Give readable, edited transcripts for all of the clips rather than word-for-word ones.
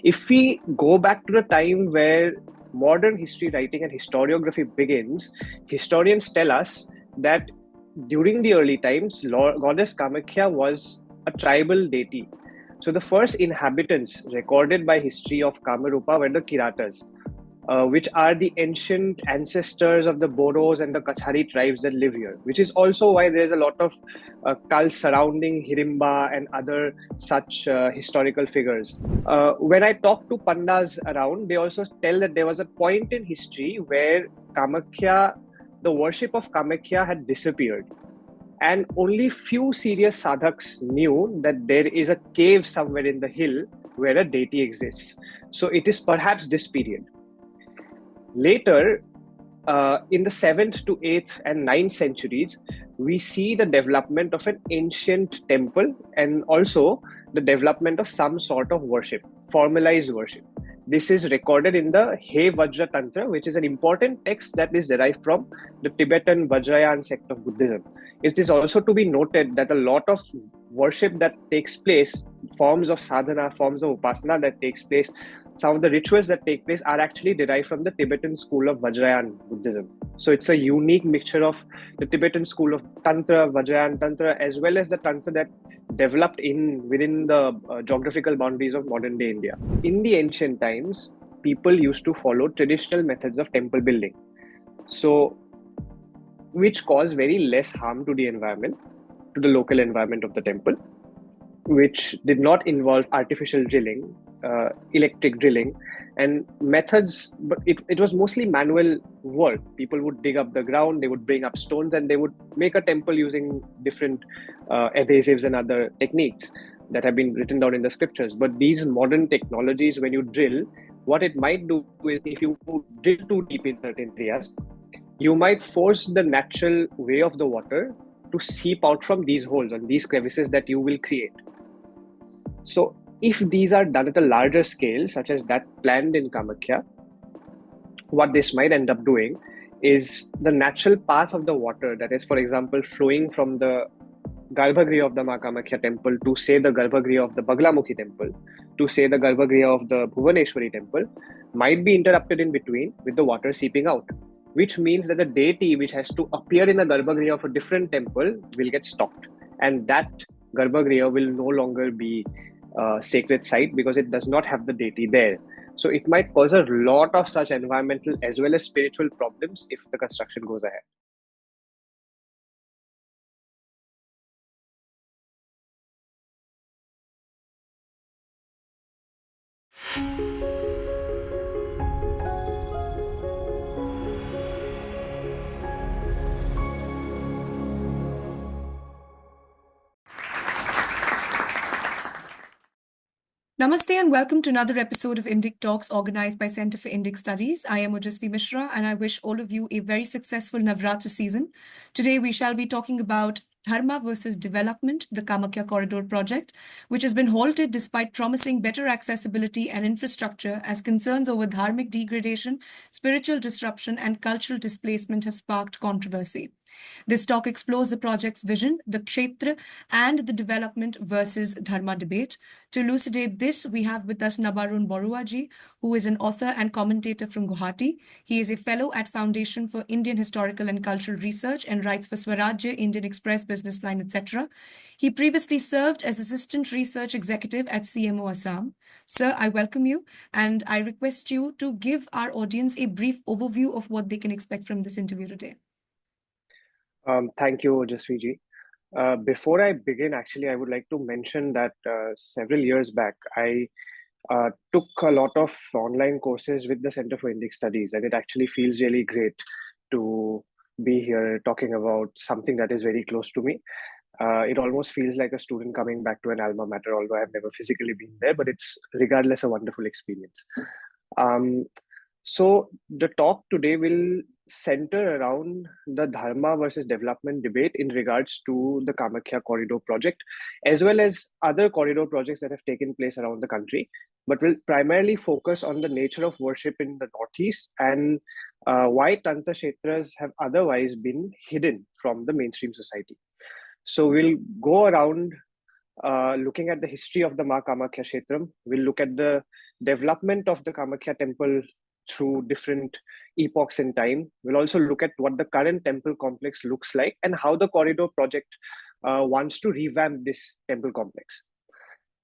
If we go back to the time where modern history writing and historiography begins, historians tell us that during the early times, goddess Kamakhya was a tribal deity. So the first inhabitants recorded by history of Kamarupa were the Kiratas, which are the ancient ancestors of the Boros and the Kachari tribes that live here, which is also why there's a lot of cults surrounding Hirimba and other such historical figures. When I talk to Pandas around, they also tell that there was a point in history where Kamakhya, the worship of Kamakhya had disappeared. And only few serious sadhaks knew that there is a cave somewhere in the hill where a deity exists. So it is perhaps this period. Later, in the 7th to 8th and 9th centuries, we see the development of an ancient temple and also the development of some sort of worship, formalized worship. This is recorded in the He Vajra Tantra, which is an important text that is derived from the Tibetan Vajrayana sect of Buddhism. It is also to be noted that a lot of worship that takes place, forms of sadhana, forms of upasana that takes place, some of the rituals that take place are actually derived from the Tibetan school of Vajrayana Buddhism. So it's a unique mixture of the Tibetan school of Tantra, Vajrayana Tantra, as well as the Tantra that developed within the geographical boundaries of modern day India. In the ancient times, people used to follow traditional methods of temple building, so which cause very less harm to the environment, to the local environment of the temple, which did not involve artificial drilling, electric drilling, and methods, but it was mostly manual work. People would dig up the ground, they would bring up stones, and they would make a temple using different adhesives and other techniques that have been written down in the scriptures. But these modern technologies, when you drill, what it might do is, if you drill too deep in certain areas, you might force the natural way of the water to seep out from these holes and these crevices that you will create. So if these are done at a larger scale, such as that planned in Kamakhya, what this might end up doing is the natural path of the water, that is, for example, flowing from the Garbhagriha of the Ma Kamakhya temple to, say, the Garbhagriha of the Baglamukhi temple, to, say, the Garbhagriha of the Bhuvaneshwari temple, might be interrupted in between with the water seeping out, which means that the deity which has to appear in the Garbhagriha of a different temple will get stopped. And that Garbhagriha will no longer be a sacred site because it does not have the deity there. So it might cause a lot of such environmental as well as spiritual problems if the construction goes ahead. Namaste and welcome to another episode of Indic Talks organized by Center for Indic Studies. I am Ojasvi Mishra and I wish all of you a very successful Navratra season. Today we shall be talking about Dharma versus Development, the Kamakhya Corridor Project, which has been halted despite promising better accessibility and infrastructure, as concerns over Dharmic degradation, spiritual disruption and cultural displacement have sparked controversy. This talk explores the project's vision, the Kshetra, and the development versus Dharma debate. To elucidate this, we have with us Nabaarun Barooah ji, who is an author and commentator from Guwahati. He is a fellow at Foundation for Indian Historical and Cultural Research and writes for Swarajya, Indian Express, BusinessLine, etc. He previously served as Assistant Research Executive at CMO Assam. Sir, I welcome you, and I request you to give our audience a brief overview of what they can expect from this interview today. Thank you, Jasvi ji. Before I begin, actually, I would like to mention that several years back, I took a lot of online courses with the Center for Indic Studies, and it actually feels really great to be here talking about something that is very close to me. It almost feels like a student coming back to an alma mater, although I've never physically been there, but it's regardless a wonderful experience. So the talk today will center around the Dharma versus development debate in regards to the Kamakhya Corridor Project, as well as other corridor projects that have taken place around the country, but will primarily focus on the nature of worship in the Northeast and why Tantra Kshetras have otherwise been hidden from the mainstream society. So we'll go around looking at the history of the Ma Kamakhya Kshetram. We'll look at the development of the Kamakhya temple through different epochs in time. We'll also look at what the current temple complex looks like and how the corridor project wants to revamp this temple complex.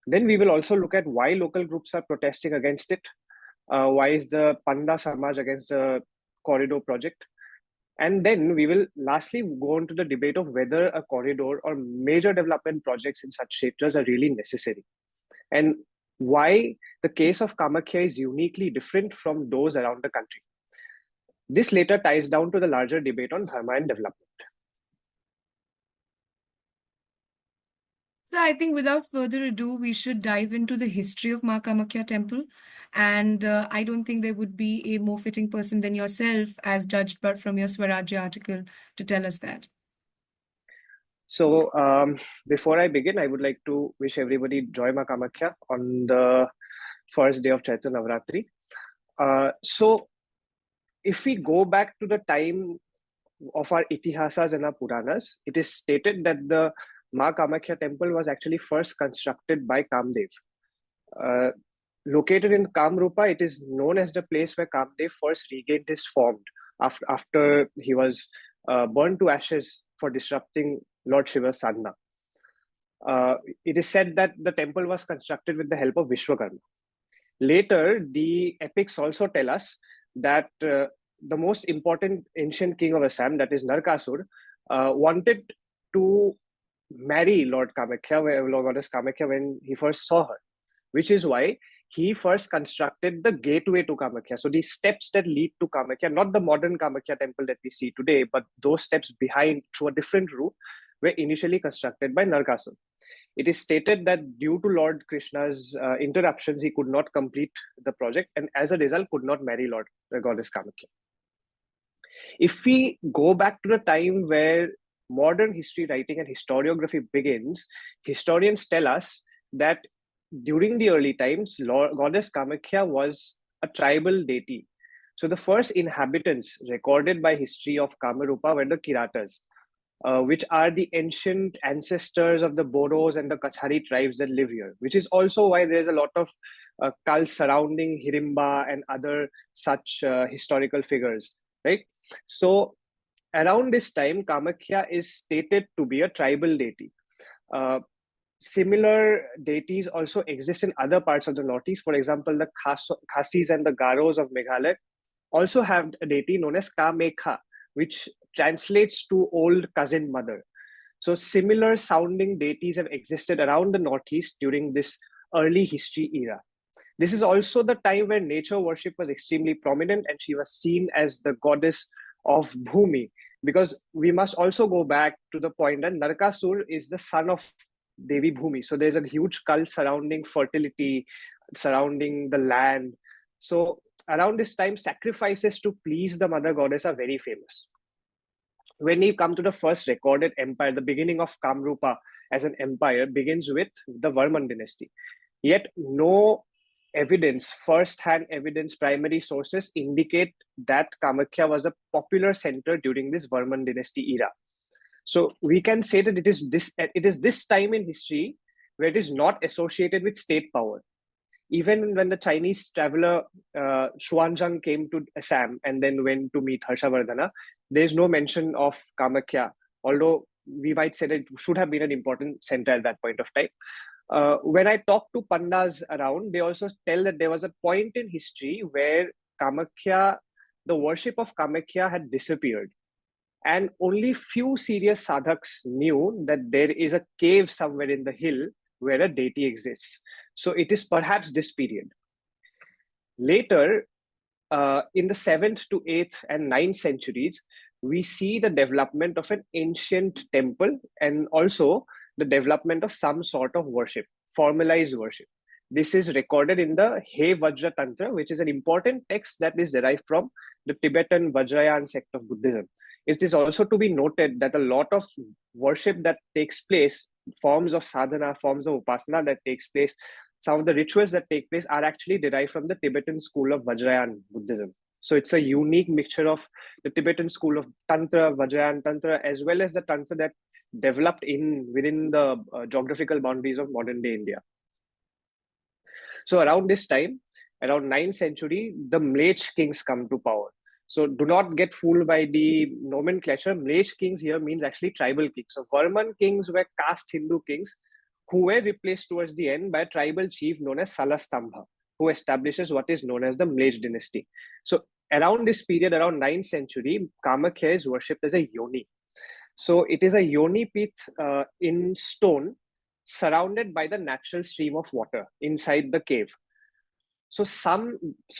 Then we will also look at why local groups are protesting against it. Why is the Panda Samaj against the corridor project? And then we will lastly go on to the debate of whether a corridor or major development projects in such sectors are really necessary, and why the case of Kamakhya is uniquely different from those around the country. This later ties down to the larger debate on Dharma and development. So I think without further ado, we should dive into the history of Ma Kamakhya temple. And I don't think there would be a more fitting person than yourself, as judged but from your Swarajya article, to tell us that. So before I begin, I would like to wish everybody Joy Ma Kamakhya on the first day of Chaitra Navratri. So if we go back to the time of our Itihasas and our Puranas, it is stated that the Ma Kamakhya temple was actually first constructed by Kamdev. Located in Kamrupa, it is known as the place where Kamdev first regained his form after he was burned to ashes for disrupting Lord Shiva's sadhana. It is said that the temple was constructed with the help of Vishwakarma. Later, the epics also tell us that the most important ancient king of Assam, that is Narkasur, wanted to marry Lord Kamakhya, Lord Goddess Kamakhya, when he first saw her, which is why he first constructed the gateway to Kamakhya. So these steps that lead to Kamakhya, not the modern Kamakhya temple that we see today, but those steps behind through a different route were initially constructed by Narkasur. It is stated that due to Lord Krishna's interruptions, he could not complete the project and as a result could not marry Lord Goddess Kamakhya. If we go back to the time where modern history writing and historiography begins, historians tell us that during the early times, Goddess Kamakhya was a tribal deity. So the first inhabitants recorded by history of Kamarupa were the Kiratas, which are the ancient ancestors of the Boros and the Kachari tribes that live here, which is also why there's a lot of cults surrounding Hirimba and other such historical figures, right? So around this time, Kamakhya is stated to be a tribal deity. Similar deities also exist in other parts of the Northeast. For example, the Khasis and the Garos of Meghalaya also have a deity known as Kamekha, which translates to old cousin mother. So similar sounding deities have existed around the Northeast during this early history era. This is also the time where nature worship was extremely prominent and she was seen as the goddess of Bhumi, because we must also go back to the point that Narkasur is the son of Devi Bhumi. So there's a huge cult surrounding fertility, surrounding the land. So around this time, sacrifices to please the mother goddess are very famous. When you come to the first recorded empire, the beginning of Kamrupa as an empire begins with the Varman dynasty. Yet no evidence, first-hand evidence, primary sources indicate that Kamakhya was a popular center during this Varman dynasty era. So we can say that it is this time in history where it is not associated with state power. Even when the Chinese traveler Xuanzang came to Assam and then went to meet Harshavardhana, there is no mention of Kamakhya, although we might say that it should have been an important center at that point of time. When I talk to Pandas around, they also tell that there was a point in history where Kamakhya, the worship of Kamakhya had disappeared. And only few serious sadhaks knew that there is a cave somewhere in the hill where a deity exists. So it is perhaps this period. Later, in the 7th to 8th and 9th centuries, we see the development of an ancient temple and also the development of some sort of worship, formalized worship. This is recorded in the He Vajra Tantra, which is an important text that is derived from the Tibetan Vajrayana sect of Buddhism. It is also to be noted that a lot of worship that takes place, forms of sadhana, forms of upasana that takes place, some of the rituals that take place are actually derived from the Tibetan school of Vajrayana Buddhism. So it's a unique mixture of the Tibetan school of Tantra, Vajrayana Tantra, as well as the Tantra that developed within the geographical boundaries of modern day India. So around this time, around 9th century, the Mlech kings come to power. So do not get fooled by the nomenclature. Mlech kings here means actually tribal kings. So Varman kings were caste Hindu kings who were replaced towards the end by a tribal chief known as Salastambha, who establishes what is known as the Mlech dynasty. So around this period, around 9th century, Kamakhya is worshipped as a yoni. So it is a yoni pit in stone, surrounded by the natural stream of water inside the cave. So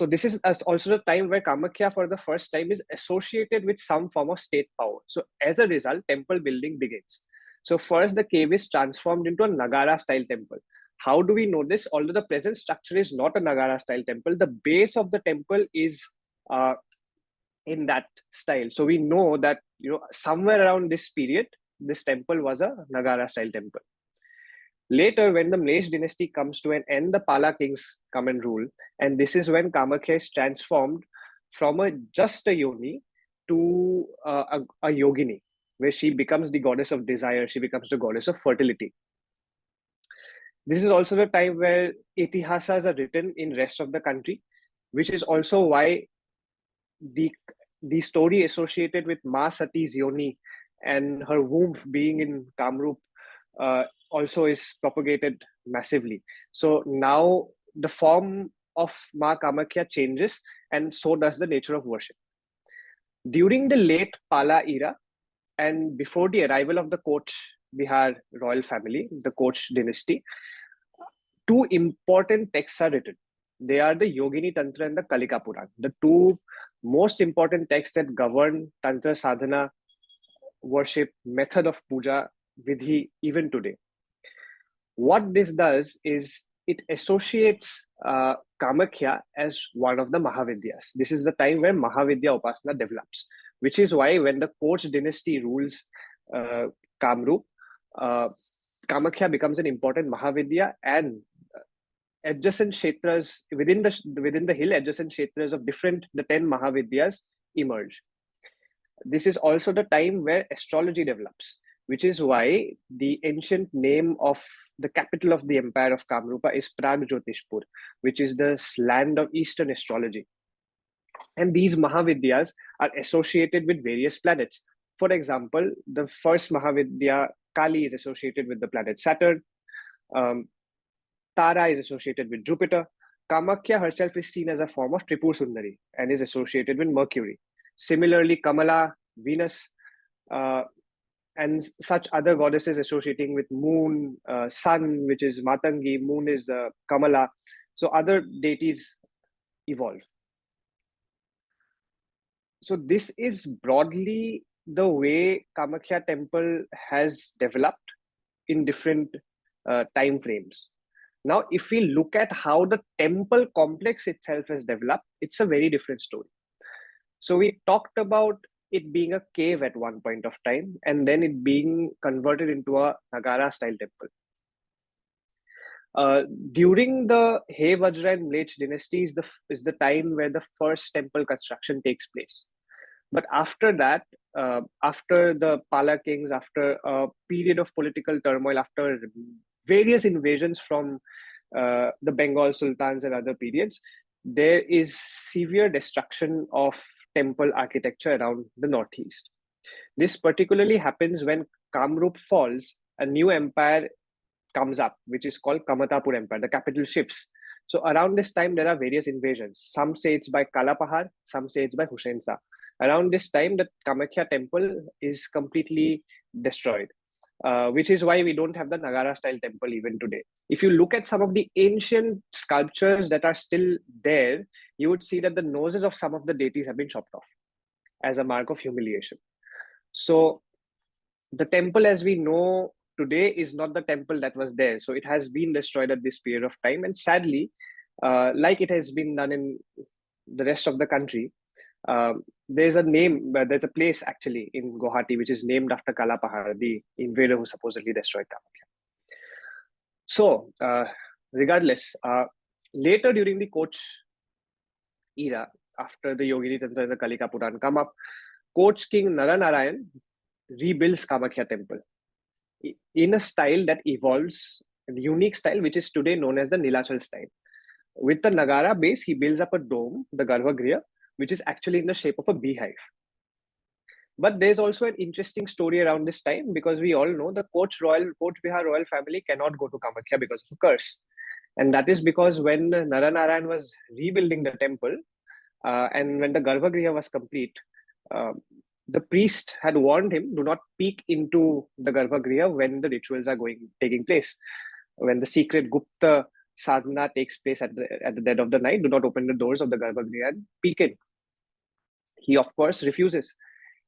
this is also the time where Kamakhya for the first time is associated with some form of state power. So as a result, temple building begins. So first the cave is transformed into a Nagara style temple. How do we know this? Although the present structure is not a Nagara style temple, the base of the temple is in that style. So we know that somewhere around this period, this temple was a Nagara style temple. Later, when the Mlech dynasty comes to an end, the Pala kings come and rule. And this is when Kamakhya is transformed from just a yoni to a yogini, where she becomes the goddess of desire. She becomes the goddess of fertility. This is also the time where itihasas are written in rest of the country, which is also why the story associated with Ma Sati's yoni and her womb being in Kamrup also is propagated massively. So now the form of Ma Kamakhya changes, and so does the nature of worship. During the late Pala era and before the arrival of the Koch Bihar royal family, the Koch dynasty, two important texts are written. They are the Yogini Tantra and the Kalika Puran, the two most important texts that govern Tantra sadhana, worship, method of puja, vidhi, even today. What this does is it associates Kamakhya as one of the Mahavidyas. This is the time where Mahavidya Upasana develops, which is why when the Koch dynasty rules Kamrup, Kamakhya becomes an important Mahavidya, and adjacent kshetras within the hill, adjacent kshetras of the 10 Mahavidyas emerge. This is also the time where astrology develops, which is why the ancient name of the capital of the empire of Kamrupa is Pragjotishpur, which is the land of Eastern astrology. And these Mahavidyas are associated with various planets. For example, the first Mahavidya, Kali, is associated with the planet Saturn. Tara is associated with Jupiter. Kamakhya herself is seen as a form of Tripur Sundari and is associated with Mercury. Similarly, Kamala, Venus, and such other goddesses associating with moon, sun, which is Matangi, moon is Kamala. So other deities evolve. So this is broadly the way Kamakhya temple has developed in different time frames. Now, if we look at how the temple complex itself has developed, it's a very different story. So we talked about it being a cave at one point of time, and then it being converted into a Nagara style temple. During the He Vajra and Mlech dynasty is the time where the first temple construction takes place. But after that, after the Pala kings, after a period of political turmoil, after various invasions from the Bengal sultans and other periods, there is severe destruction of temple architecture around the northeast. This particularly happens when Kamrup falls, a new empire comes up, which is called Kamatapur Empire, the capital shifts. So around this time, there are various invasions. Some say it's by Kalapahar, some say it's by Hussain Shah. Around this time, the Kamakhya temple is completely destroyed, which is why we don't have the Nagara style temple even today. If you look at some of the ancient sculptures that are still there, you would see that the noses of some of the deities have been chopped off as a mark of humiliation. So the temple as we know today is not the temple that was there. So it has been destroyed at this period of time. And sadly, like it has been done in the rest of the country, there's a place actually in Guwahati which is named after Kalapahar, the invader who supposedly destroyed Kamakhya. So, regardless, later during the Koch era, after the Yogini Tantra and the Kalika Puran come up, Koch King Naranarayan rebuilds Kamakhya temple in a style that evolves, a unique style which is today known as the Nilachal style. With the Nagara base, he builds up a dome, the Garbhagriha, which is actually in the shape of a beehive. But there's also an interesting story around this time, because we all know the Koch Bihar royal family cannot go to Kamakhya because of a curse. And that is because when Naranarayan was rebuilding the temple, and when the Garbhagriha was complete, the priest had warned him, do not peek into the Garbhagriha when the rituals are taking place. When the secret Gupta sadhana takes place at the dead of the night, do not open the doors of the Garbhagriha and peek in. He, of course, refuses.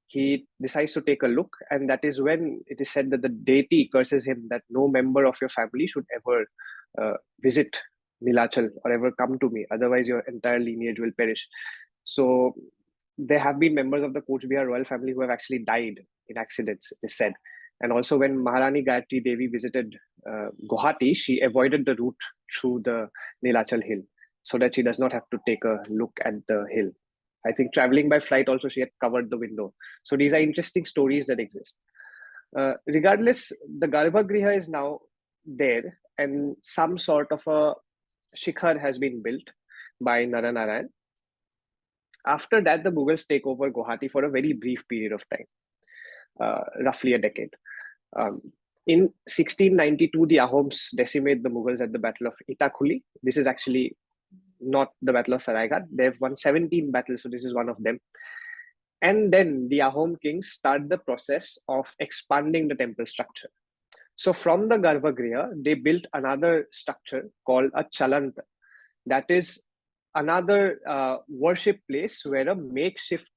He decides to take a look, and that is when it is said that the deity curses him that no member of your family should ever visit Nilachal or ever come to me, otherwise your entire lineage will perish. So there have been members of the Koch Bihar royal family who have actually died in accidents, it is said. And also when Maharani Gayatri Devi visited Guwahati, she avoided the route through the Nilachal hill so that she does not have to take a look at the hill. I think traveling by flight also, she had covered the window. So these are interesting stories that exist. Regardless, the Garbhagriha is now there, and some sort of a shikhar has been built by Naranarayan. After that, the Mughals take over Guwahati for a very brief period of time, roughly a decade. In 1692, the Ahoms decimate the Mughals at the Battle of Itakuli. This is actually not the Battle of Saraighat. They've won 17 battles, so this is one of them. And then the Ahom kings start the process of expanding the temple structure. So from the Garbhagriha, they built another structure called a Chalanta. That is another worship place where a makeshift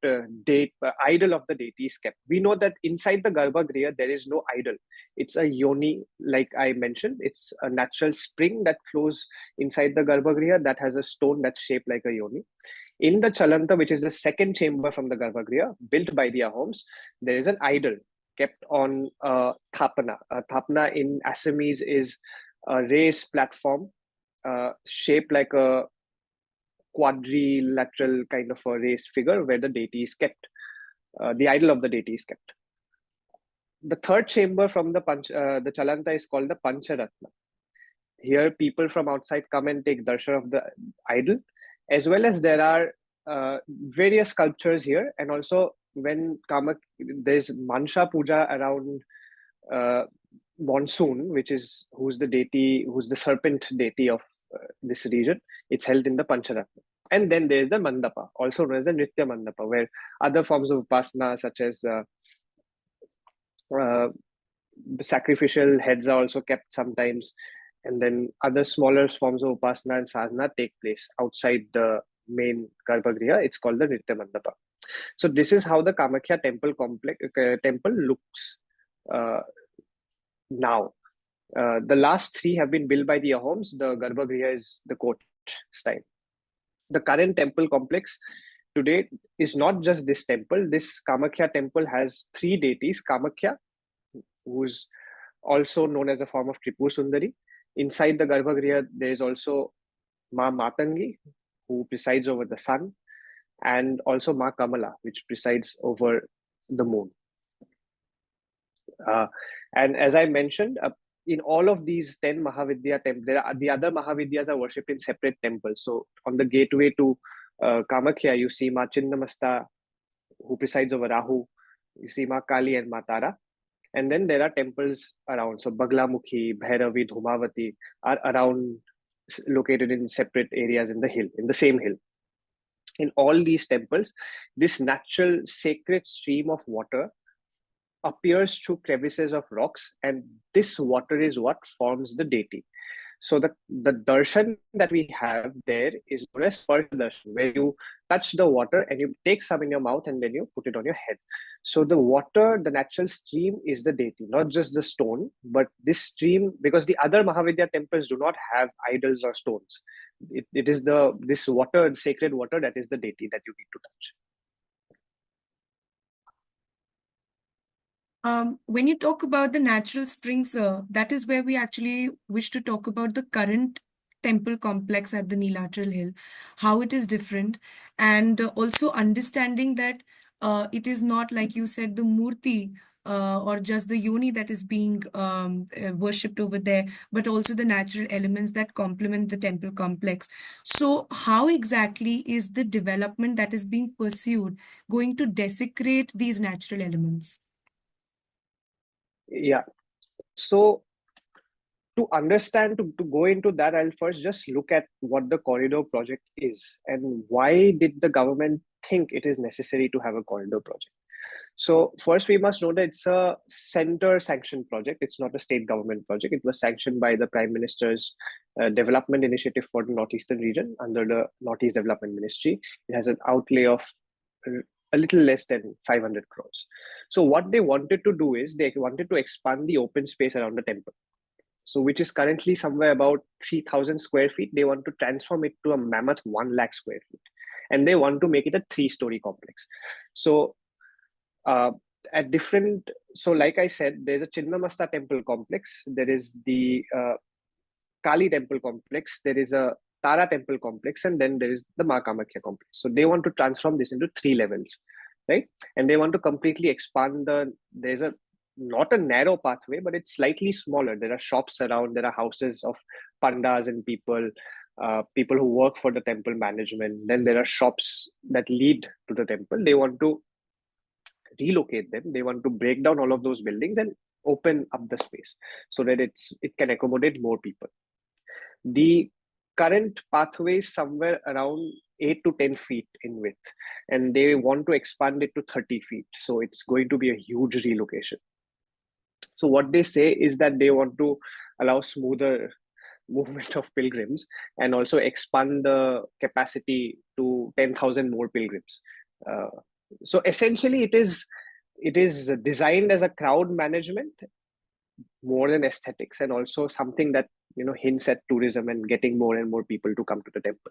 idol of the deity is kept. We know that inside the Garbhagriha, there is no idol. It's a yoni, like I mentioned. It's a natural spring that flows inside the Garbhagriha that has a stone that's shaped like a yoni. In the Chalanta, which is the second chamber from the Garbhagriha, built by the Ahoms, there is an idol kept on thapana. Thapana in Assamese is a raised platform shaped like a quadrilateral kind of a raised figure where the deity is kept. The idol of the deity is kept. The third chamber from the Chalanta is called the Pancharatna. Here, people from outside come and take darshan of the idol, as well as there are various sculptures here. And also, when there's Mansha Puja around monsoon, who's the serpent deity of this region, it's held in the Pancharatna. And then there's the Mandapa, also known as the Nritya Mandapa, where other forms of upasana, such as sacrificial heads, are also kept sometimes. And then other smaller forms of upasana and sadhana take place outside the main Garbhagriha. It's called the Nritya Mandapa. So this is how the Kamakhya temple looks now. The last three have been built by the Ahoms. The Garbhagriha is the Koch style. The current temple complex today is not just this temple. This Kamakhya temple has three deities. Kamakhya, who's also known as a form of Tripur Sundari. Inside the Garbhagriha, there is also Ma Matangi, who presides over the sun, and also Ma Kamala, which presides over the moon. And as I mentioned, in all of these 10 Mahavidya temples, the other Mahavidyas are worshipped in separate temples. So on the gateway to Kamakhya, you see Ma Chinnamasta, who presides over Rahu. You see Ma Kali and Ma Tara. And then there are temples around. So Baglamukhi, Bhairavi, Dhumavati are around, located in separate areas in the same hill. In all these temples, this natural sacred stream of water appears through crevices of rocks, and this water is what forms the deity. So the darshan that we have there is known as Sparsh darshan, where you touch the water and you take some in your mouth and then you put it on your head. So the water, the natural stream, is the deity, not just the stone, but this stream, because the other Mahavidya temples do not have idols or stones. It is this water, sacred water, that is the deity that you need to touch. When you talk about the natural springs, that is where we actually wish to talk about the current temple complex at the Nilachal Hill, how it is different, and also understanding that it is not, like you said, the murti or just the yoni that is being worshipped over there, but also the natural elements that complement the temple complex. So, how exactly is the development that is being pursued going to desecrate these natural elements? Yeah. So to understand, to go into that, I'll first just look at what the corridor project is and why did the government think it is necessary to have a corridor project. So first, we must know that it's a center-sanctioned project. It's not a state government project. It was sanctioned by the Prime Minister's Development Initiative for the Northeastern region under the Northeast Development Ministry. It has an outlay of a little less than 500 crores. So what they wanted to do is they wanted to expand the open space around the temple. So which is currently somewhere about 3,000 square feet. They want to transform it to a mammoth 1 lakh square feet. And they want to make it a 3-story complex. So at different, so like I said, there's a Chinnamasta temple complex, there is the Kali temple complex, there is a Tara temple complex, and then there is the Ma Kamakhya complex. So they want to transform this into 3 levels, right? And they want to completely expand there's a not a narrow pathway, but it's slightly smaller. There are shops around, there are houses of pandas and people who work for the temple management. Then there are shops that lead to the temple. They want to relocate them. They want to break down all of those buildings and open up the space so that it can accommodate more people. The current pathway is somewhere around 8 to 10 feet in width, and they want to expand it to 30 feet. So it's going to be a huge relocation. So what they say is that they want to allow smoother movement of pilgrims and also expand the capacity to 10,000 more pilgrims. So essentially, it is designed as a crowd management more than aesthetics, and also something that hints at tourism and getting more and more people to come to the temple.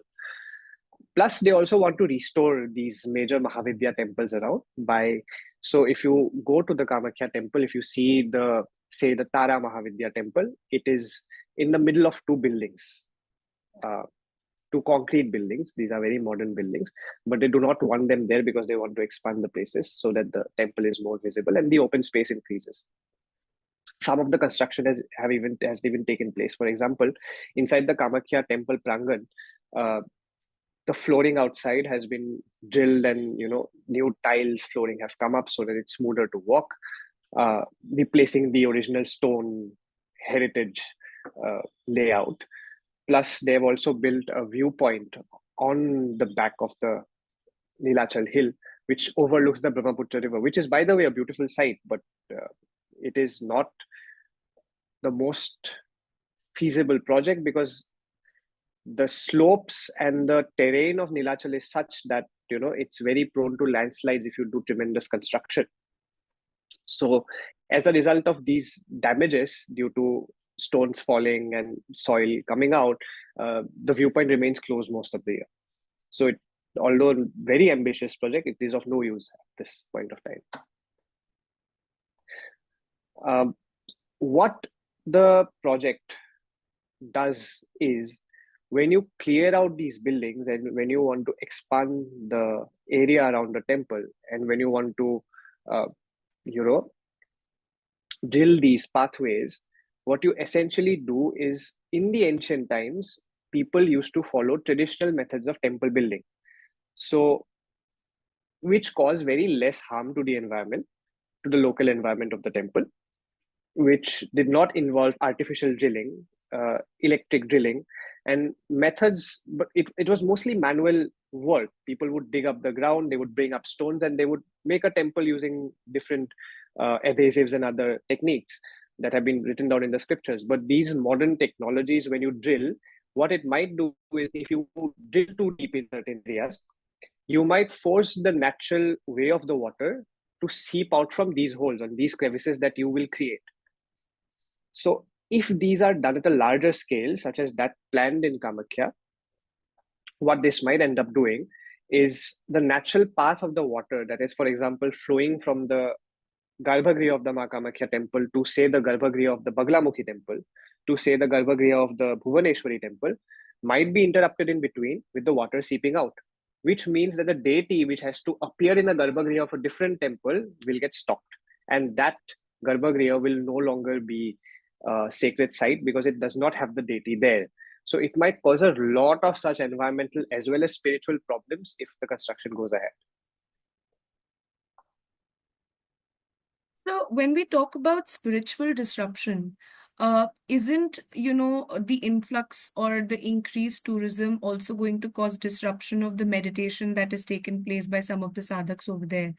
Plus, they also want to restore these major Mahavidya temples around by. So if you go to the Kamakhya temple, if you see the Tara Mahavidya temple, it is in the middle of 2 buildings. 2 concrete buildings. These are very modern buildings, but they do not want them there because they want to expand the places so that the temple is more visible and the open space increases. Some of the construction has even taken place. For example, inside the Kamakhya temple prangan, the flooring outside has been drilled, and new tiles flooring have come up so that it's smoother to walk, replacing the original stone heritage layout. Plus, they've also built a viewpoint on the back of the Nilachal hill, which overlooks the Brahmaputra river, which is, by the way, a beautiful sight, but it is not the most feasible project because the slopes and the terrain of Nilachal is such that it's very prone to landslides if you do tremendous construction. So as a result of these damages due to stones falling and soil coming out, the viewpoint remains closed most of the year. So although a very ambitious project, it is of no use at this point of time. What the project does is, when you clear out these buildings and when you want to expand the area around the temple, and when you want to drill these pathways, what you essentially do is, in the ancient times, people used to follow traditional methods of temple building, so which cause very less harm to the environment, to the local environment of the temple, which did not involve artificial drilling, electric drilling, and methods, but it was mostly manual work. People would dig up the ground, they would bring up stones, and they would make a temple using different adhesives and other techniques that have been written down in the scriptures. But these modern technologies, when you drill, what it might do is, if you drill too deep in certain areas, you might force the natural way of the water to seep out from these holes and these crevices that you will create. So if these are done at a larger scale, such as that planned in Kamakhya, what this might end up doing is the natural path of the water, that is, for example, flowing from the Garbhagriha of the Ma Kamakhya temple to, say, the Garbhagriha of the Baglamukhi temple, to, say, the Garbhagriha of the Bhuvaneshwari temple, might be interrupted in between with the water seeping out, which means that the deity which has to appear in the Garbhagriha of a different temple will get stopped. and that Garbhagriha will no longer be a sacred site because it does not have the deity there. So it might cause a lot of such environmental as well as spiritual problems if the construction goes ahead. So when we talk about spiritual disruption, isn't, the influx or the increased tourism also going to cause disruption of the meditation that is taken place by some of the sadhaks over there?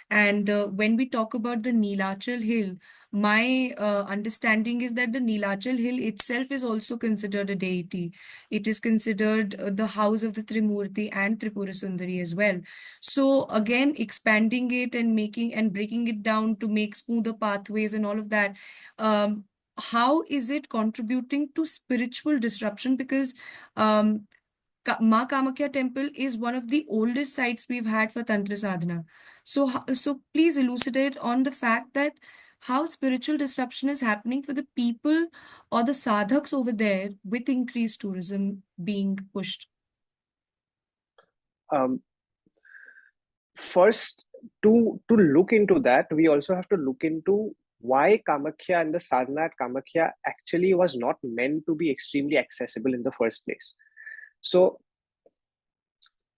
And when we talk about the Neelachal Hill, my understanding is that the Neelachal Hill itself is also considered a deity. It is considered the house of the Trimurti and Tripura Sundari as well. So again, expanding it and making and breaking it down to make smoother pathways and all of that, how is it contributing to spiritual disruption? Because Ma Kamakhya temple is one of the oldest sites we've had for Tantra sadhana. So please elucidate on the fact that how spiritual disruption is happening for the people or the sadhaks over there with increased tourism being pushed. First, to look into that, we also have to look into why Kamakhya and the sadhana at Kamakhya actually was not meant to be extremely accessible in the first place. So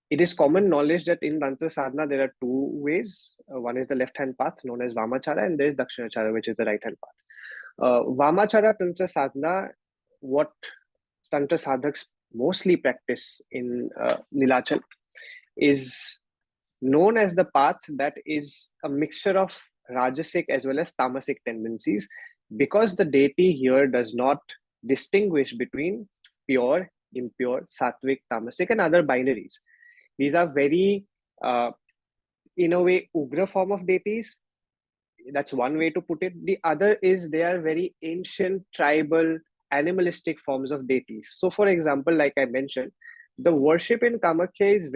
it is common knowledge that in Tantra sadhana there are two ways. One is the left-hand path known as Vamachara, and there is Dakshinachara, which is the right-hand path. Vamachara Tantra sadhana, what Tantra sadhaks mostly practice in Nilachal, is known as the path that is a mixture of Rajasic as well as Tamasic tendencies, because the deity here does not distinguish between pure, impure, Sattvic, Tamasic, and other binaries. These are very, in a way, Ugra form of deities. That's one way to put it. The other is they are very ancient, tribal, animalistic forms of deities. So, for example, like I mentioned, the worship in Kamakhya is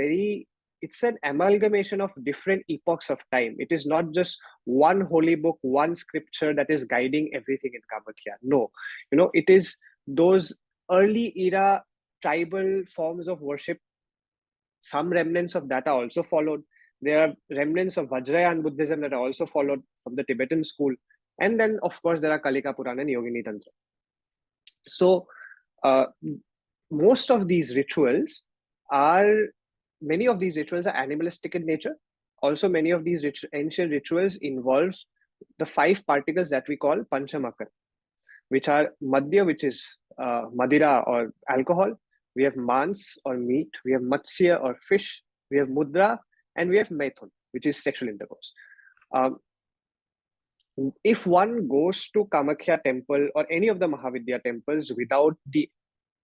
it's an amalgamation of different epochs of time. It is not just one holy book, one scripture that is guiding everything in Kamakhya. No, it is those early era tribal forms of worship. Some remnants of that are also followed. There are remnants of Vajrayana Buddhism that are also followed from the Tibetan school. And then, of course, there are Kalika Purana and Yogini Tantra. So, most of these rituals many of these rituals are animalistic in nature. Also, many of these ancient rituals involve the 5 particles that we call Panchamakar, which are Madhya, which is Madira or alcohol. We have Mans or meat. We have Matsya or fish. We have Mudra, and we have Maithun, which is sexual intercourse. If one goes to Kamakhya temple or any of the Mahavidya temples without the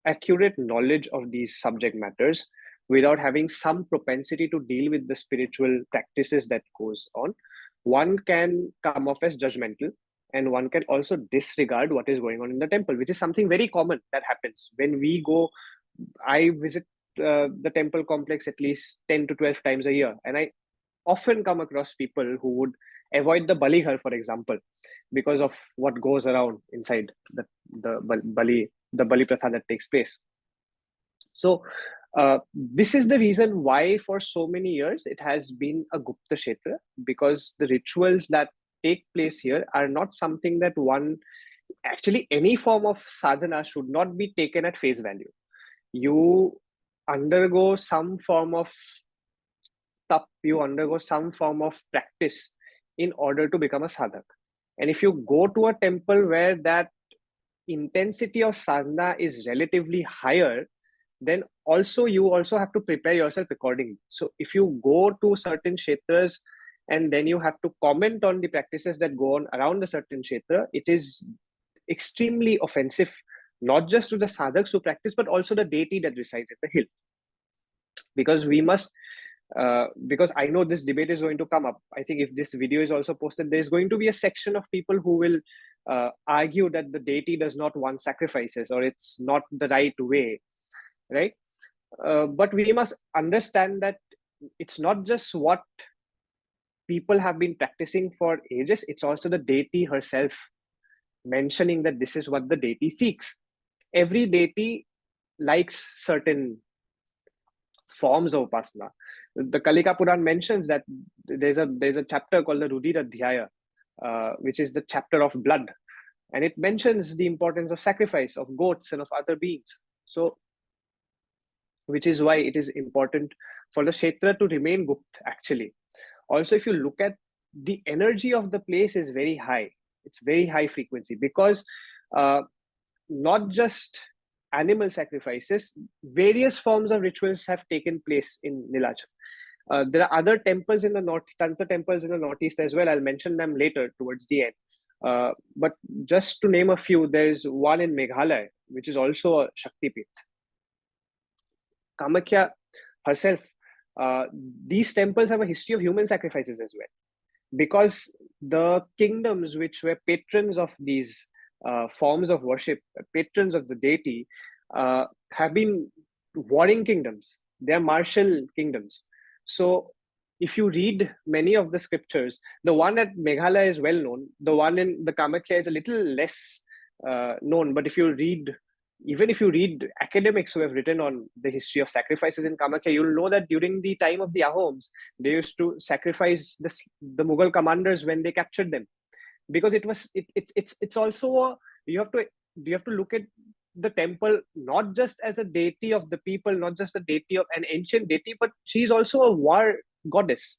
accurate knowledge of these subject matters, without having some propensity to deal with the spiritual practices that goes on, one can come off as judgmental, and one can also disregard what is going on in the temple, which is something very common that happens when we go. I visit the temple complex at least 10 to 12 times a year, and I often come across people who would avoid the Balighar, for example, because of what goes around inside the Bali Pratha that takes place. So this is the reason why for so many years it has been a Gupta Kshetra, because the rituals that take place here are not something that any form of sadhana should not be taken at face value. You undergo some form of tap, you undergo some form of practice in order to become a sadhak. And if you go to a temple where that intensity of sadhana is relatively higher, then you also have to prepare yourself accordingly. So if you go to certain kshetras and then you have to comment on the practices that go on around a certain kshetra, it is extremely offensive, not just to the sadhaks who practice, but also the deity that resides at the hill. Because we must, because I know this debate is going to come up. I think if this video is also posted, there's going to be a section of people who will argue that the deity does not want sacrifices or it's not the right way, right? But we must understand that it's not just what people have been practicing for ages, it's also the deity herself mentioning that this is what the deity seeks. Every deity likes certain forms of upasana. The Kalika Puran mentions that there's a chapter called the Rudira Dhyaya, which is the chapter of blood. And it mentions the importance of sacrifice of goats and of other beings. So, which is why it is important for the Kshetra to remain Gupt, actually. Also, if you look at the energy of the place is very high. It's very high frequency because not just animal sacrifices, various forms of rituals have taken place in Nilachal. There are other temples in the north, Tantra temples in the northeast as well. I'll mention them later towards the end. But just to name a few, there is one in Meghalaya, which is also a Shakti Pith. Kamakhya herself, these temples have a history of human sacrifices as well, because the kingdoms which were patrons of these forms of worship, patrons of the deity, have been warring kingdoms. They are martial kingdoms. So if you read many of the scriptures, the one at Meghalaya is well known. The one in the Kamakhya is a little less known. But if you read, even if you read academics who have written on the history of sacrifices in Kamakhya, you'll know that during the time of the Ahoms, they used to sacrifice the Mughal commanders when they captured them, because it's also you have to look at the temple not just as a deity of the people, not just a deity of an ancient deity, but she's also a war goddess.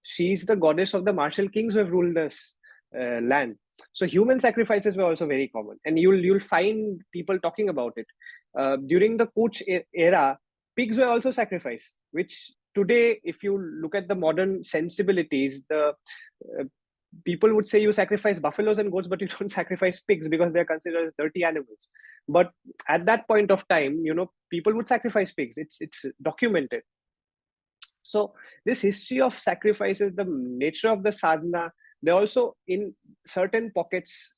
She's the goddess of the martial kings who have ruled this land. So human sacrifices were also very common, and you'll find people talking about it. During the Kuch era, pigs were also sacrificed, which today, if you look at the modern sensibilities, the people would say you sacrifice buffaloes and goats, but you don't sacrifice pigs because they're considered as dirty animals. But at that point of time, people would sacrifice pigs. It's documented. So this history of sacrifices, the nature of the sadhana, they also, in certain pockets,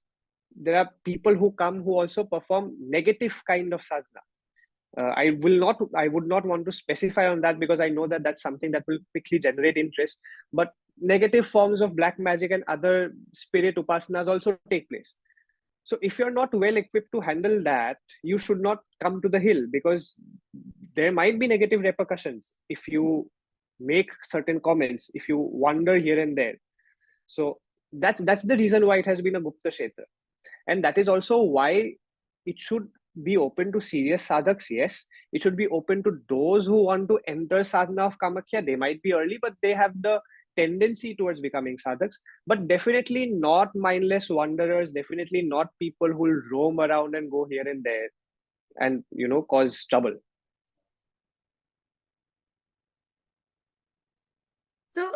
there are people who come who also perform negative kind of sadhana. I would not want to specify on that because I know that that's something that will quickly generate interest. But negative forms of black magic and other spirit upasanas also take place. So if you're not well equipped to handle that, you should not come to the hill, because there might be negative repercussions if you make certain comments, if you wander here and there. So that's the reason why it has been a Gupta Kshetra. And that is also why it should be open to serious sadhaks. Yes, it should be open to those who want to enter sadhana of Kamakhya. They might be early, but they have the tendency towards becoming sadhaks. But definitely not mindless wanderers, definitely not people who will roam around and go here and there and, cause trouble. So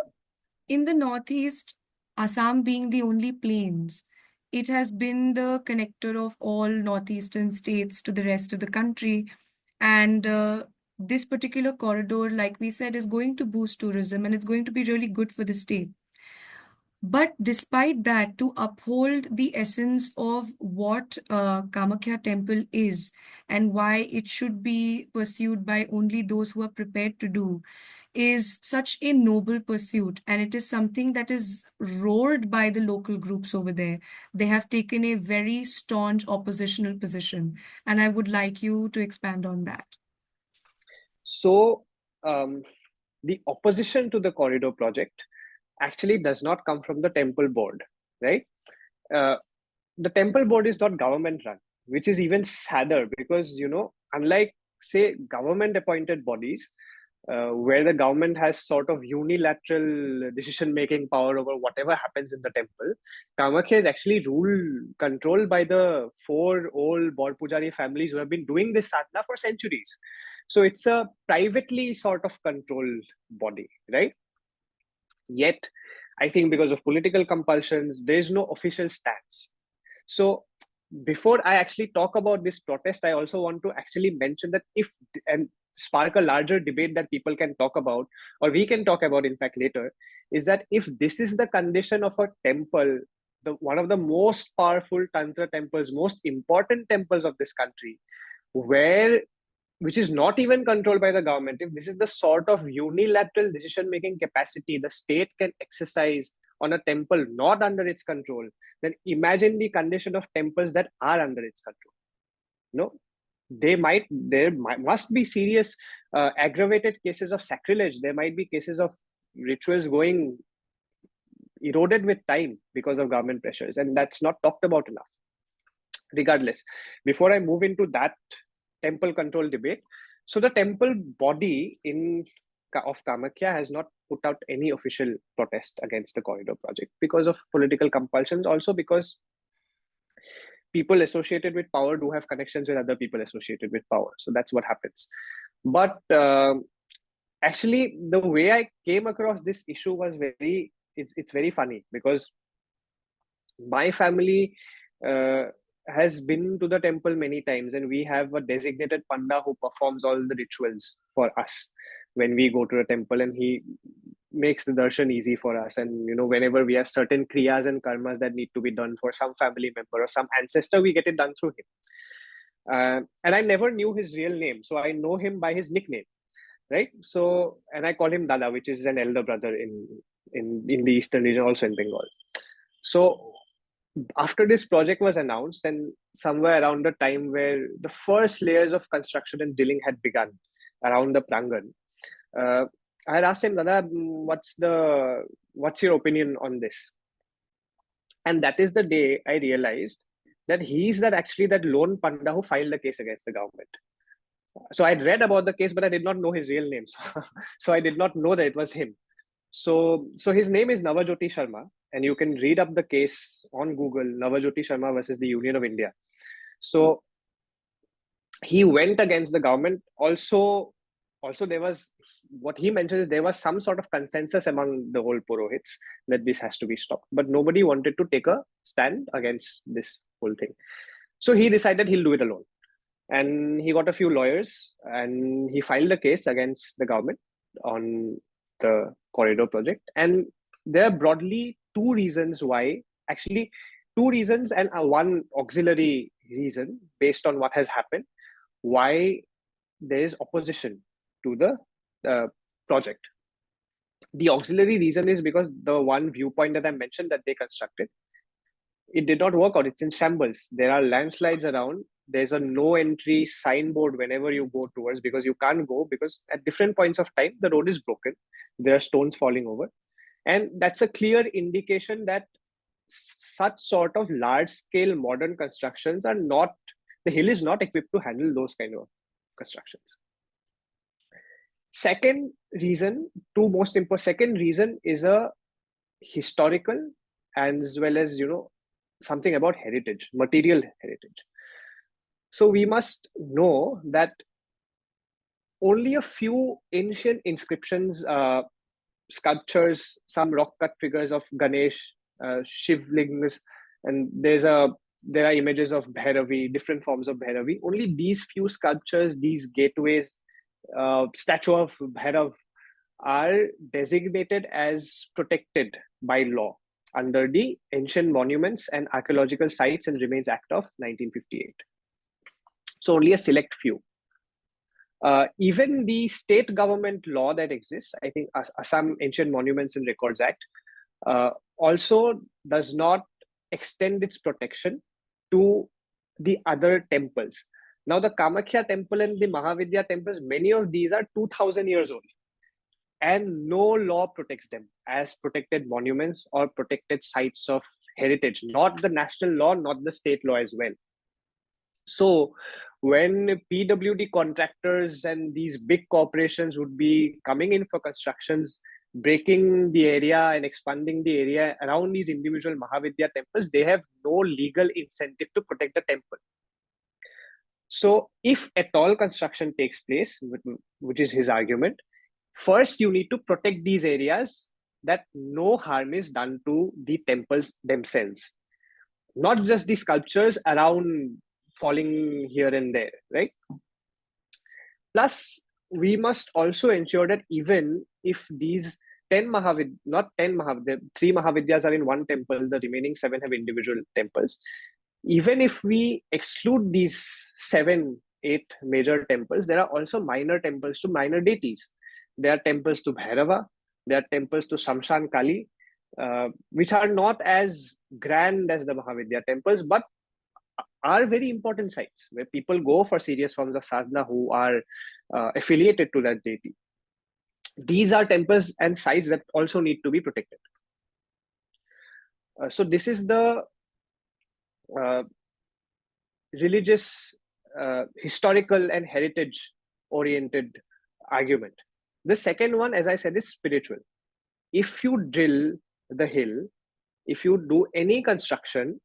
in the Northeast, Assam being the only plains, it has been the connector of all northeastern states to the rest of the country. And this particular corridor, like we said, is going to boost tourism and it's going to be really good for the state. But despite that, to uphold the essence of what Kamakhya temple is and why it should be pursued by only those who are prepared to do, is such a noble pursuit, and it is something that is roared by the local groups over there. They have taken a very staunch oppositional position, and I would like you to expand on that. So the opposition to the corridor project actually does not come from the temple board, right? The temple board is not government run, which is even sadder because, unlike, say, government appointed bodies, where the government has sort of unilateral decision-making power over whatever happens in the temple, Kamakhya is actually controlled by the 4 old Bor Pujari families who have been doing this sadhana for centuries. So it's a privately sort of controlled body, right? Yet, I think because of political compulsions, there is no official stance. So before I actually talk about this protest, I also want to actually mention that and spark a larger debate that people can talk about, or we can talk about, in fact, later, is that if this is the condition of a temple, one of the most powerful Tantra temples, most important temples of this country, which is not even controlled by the government, if this is the sort of unilateral decision-making capacity the state can exercise on a temple not under its control, then imagine the condition of temples that are under its control. There must be serious aggravated cases of sacrilege. There might be cases of rituals going eroded with time because of government pressures, and that's not talked about enough. Regardless, before I move into that temple control debate, so the temple body of Kamakhya has not put out any official protest against the corridor project because of political compulsions, also because people associated with power do have connections with other people associated with power. So that's what happens. But actually, the way I came across this issue was it's very funny, because my family has been to the temple many times, and we have a designated panda who performs all the rituals for us when we go to the temple, and he makes the darshan easy for us. And whenever we have certain kriyas and karmas that need to be done for some family member or some ancestor, we get it done through him. And I never knew his real name, so I know him by his nickname, right? So, and I call him Dada, which is an elder brother in the eastern region, also in Bengal. So after this project was announced, and somewhere around the time where the first layers of construction and drilling had begun around the Prangan, I had asked him, Dada, what's your opinion on this? And that is the day I realized that he's actually that lone panda who filed the case against the government. So I'd read about the case, but I did not know his real name. So I did not know that it was him. So his name is Navajyoti Sharma, and you can read up the case on Google, Navajyoti Sharma versus the Union of India. So he went against the government. Also there was, what he mentioned is there was some sort of consensus among the whole Purohits that this has to be stopped, but nobody wanted to take a stand against this whole thing. So he decided he'll do it alone. And he got a few lawyers, and he filed a case against the government on the corridor project. And there are broadly two reasons why, actually two reasons and one auxiliary reason based on what has happened, why there is opposition to the project. The auxiliary reason is because the one viewpoint that I mentioned that they constructed, it did not work out. It's in shambles. There are landslides around. There's a no entry signboard whenever you go towards, because you can't go, because at different points of time, the road is broken. There are stones falling over. And that's a clear indication that such sort of large scale modern constructions are not, the hill is not equipped to handle those kind of constructions. Second reason is a historical, as well as, something about heritage, material heritage. So we must know that only a few ancient inscriptions, sculptures, some rock cut figures of Ganesh, Shivlings, and there are images of Bhairavi, different forms of Bhairavi. Only these few sculptures, these gateways, statue of Bhairav are designated as protected by law under the Ancient Monuments and Archaeological Sites and Remains Act of 1958. So only a select few. Even the state government law that exists, I think Assam Ancient Monuments and Records Act, also does not extend its protection to the other temples. Now, the Kamakhya temple and the Mahavidya temples, many of these are 2000 years old, and no law protects them as protected monuments or protected sites of heritage, not the national law, not the state law as well. So when PWD contractors and these big corporations would be coming in for constructions, breaking the area and expanding the area around these individual Mahavidya temples, they have no legal incentive to protect the temple. So if at all construction takes place, which is his argument, first you need to protect these areas that no harm is done to the temples themselves, not just the sculptures around falling here and there, right? Plus, we must also ensure that even if these 3 Mahavidyas are in one temple, the remaining 7 have individual temples. Even if we exclude these 7, 8 major temples, there are also minor temples to minor deities. There are temples to Bhairava, there are temples to Shamshan Kali, which are not as grand as the Mahavidya temples, but are very important sites where people go for serious forms of sadhana who are affiliated to that deity. These are temples and sites that also need to be protected. So this is the uh, religious, historical, and heritage oriented argument. The second one, as I said, is spiritual. If you drill the hill, if you do any construction,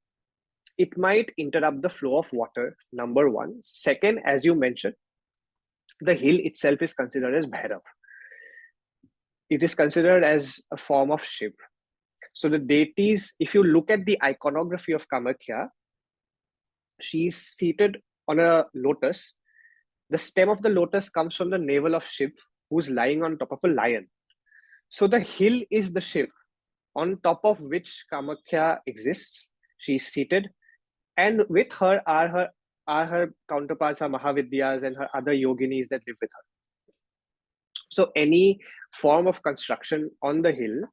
it might interrupt the flow of water, number one. Second, as you mentioned, the hill itself is considered as Bhairav. It is considered as a form of Shiv. So the deities, if you look at the iconography of Kamakhya, she is seated on a lotus. The stem of the lotus comes from the navel of Shiv, who's lying on top of a lion. So the hill is the Shiv, on top of which Kamakhya exists. She is seated, and with her are her counterparts, her Mahavidyas and her other yoginis that live with her. So any form of construction on the hill,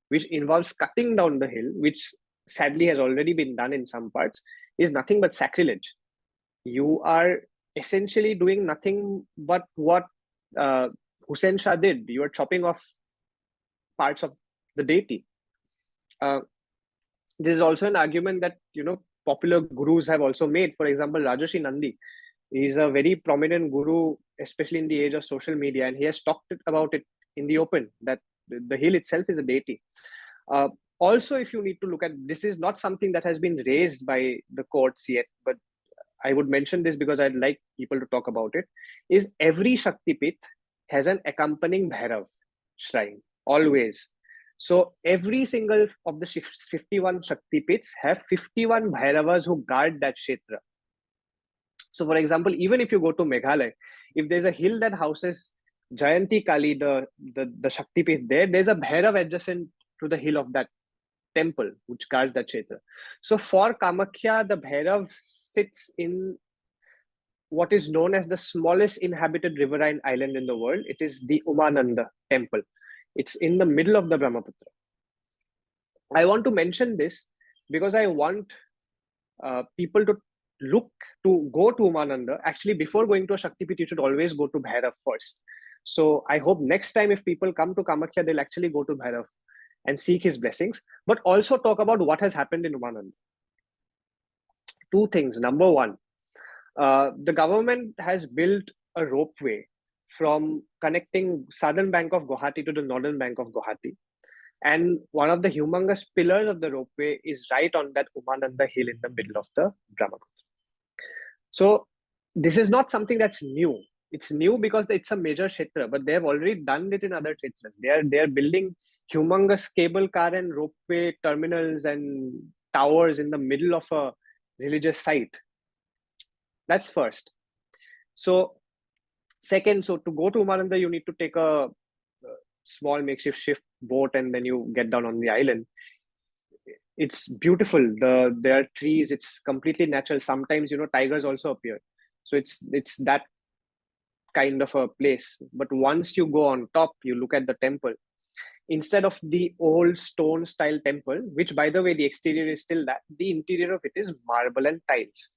which involves cutting down the hill, which sadly has already been done in some parts, is nothing but sacrilege. You are essentially doing nothing but what Hussein Shah did. You are chopping off parts of the deity. This is also an argument that popular gurus have also made. For example, Rajarshi Nandi is a very prominent guru, especially in the age of social media, and he has talked about it in the open, that the hill itself is a deity. Also, if you need to look at, this is not something that has been raised by the courts yet, but I would mention this because I'd like people to talk about it, is every Shakti Pith has an accompanying Bhairav shrine, always. So every single of the 51 Shakti Piths have 51 Bhairavas who guard that Kshetra. So for example, even if you go to Meghalaya, if there's a hill that houses Jayanti Kali, the Shakti Pith there's a Bhairav adjacent to the hill of that temple, which guards that Kshetra. So for Kamakhya, the Bhairav sits in what is known as the smallest inhabited riverine island in the world. It is the Umananda temple. It's in the middle of the Brahmaputra. I want to mention this because I want people to go to Umananda. Actually, before going to a Shaktipith, you should always go to Bhairav first. So I hope next time if people come to Kamakhya, they'll actually go to Bhairav and seek his blessings, but also talk about what has happened in Umananda. Two things. Number one, the government has built a ropeway from connecting southern bank of Guwahati to the northern bank of Guwahati. And one of the humongous pillars of the ropeway is right on that Umananda hill in the middle of the Brahmaputra. So this is not something that's new. It's new because it's a major kshetra, but they have already done it in other kshetras. They are building humongous cable car and ropeway terminals and towers in the middle of a religious site. That's first. So second, so to go to Umananda, you need to take a small makeshift boat and then you get down on the island. It's beautiful. There are trees. It's completely natural. Sometimes, tigers also appear. So it's that kind of a place. But once you go on top, you look at the temple. Instead of the old stone style temple, which by the way, the exterior is still that, the interior of it is marble and tiles.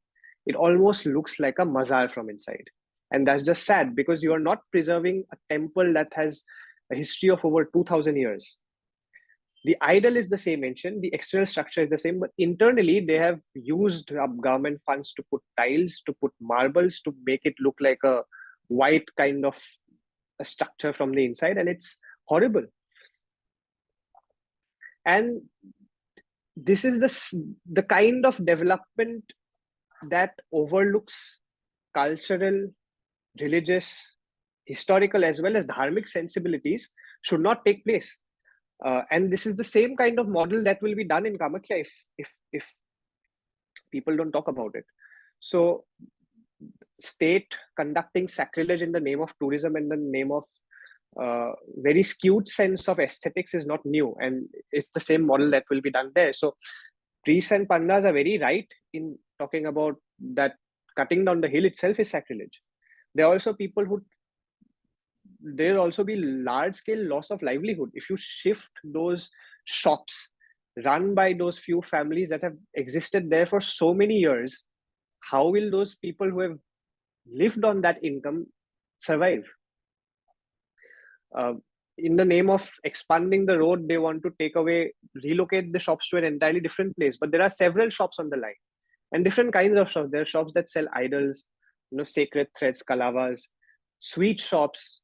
It almost looks like a mazar from inside. And that's just sad because you are not preserving a temple that has a history of over 2000 years. The idol is the same ancient, the external structure is the same, but internally they have used government funds to put tiles, to put marbles, to make it look like a white kind of a structure from the inside, and it's horrible. And this is the kind of development that overlooks cultural, religious, historical, as well as dharmic sensibilities should not take place. And this is the same kind of model that will be done in Kamakhya if people don't talk about it. So state conducting sacrilege in the name of tourism and the name of very skewed sense of aesthetics is not new, and it's the same model that will be done there. So priests and pandas are very right in talking about that cutting down the hill itself is sacrilege. There are also people who, there'll also be large scale loss of livelihood if you shift those shops run by those few families that have existed there for so many years. How will those people who have lived on that income survive? in the name of expanding the road, they want to relocate the shops to an entirely different place. But there are several shops on the line and different kinds of shops. There are shops that sell idols, sacred threads, kalavas, sweet shops,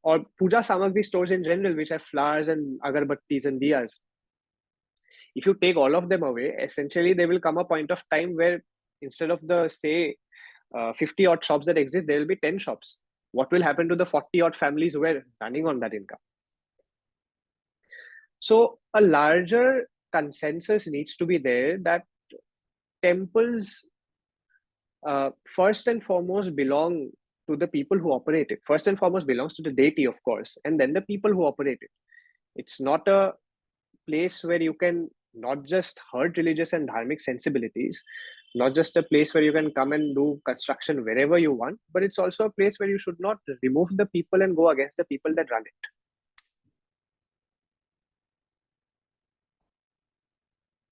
or puja samagri stores in general, which have flowers and agarbattis and diyas. If you take all of them away, essentially there will come a point of time where instead of the, say, 50 odd shops that exist, there will be 10 shops. What will happen to the 40 odd families who are running on that income? So a larger consensus needs to be there that temples first and foremost belong to the people who operate it. First and foremost belongs to the deity, of course, and then the people who operate it. It's not a place where you can not just hurt religious and dharmic sensibilities, not just a place where you can come and do construction wherever you want, but it's also a place where you should not remove the people and go against the people that run it.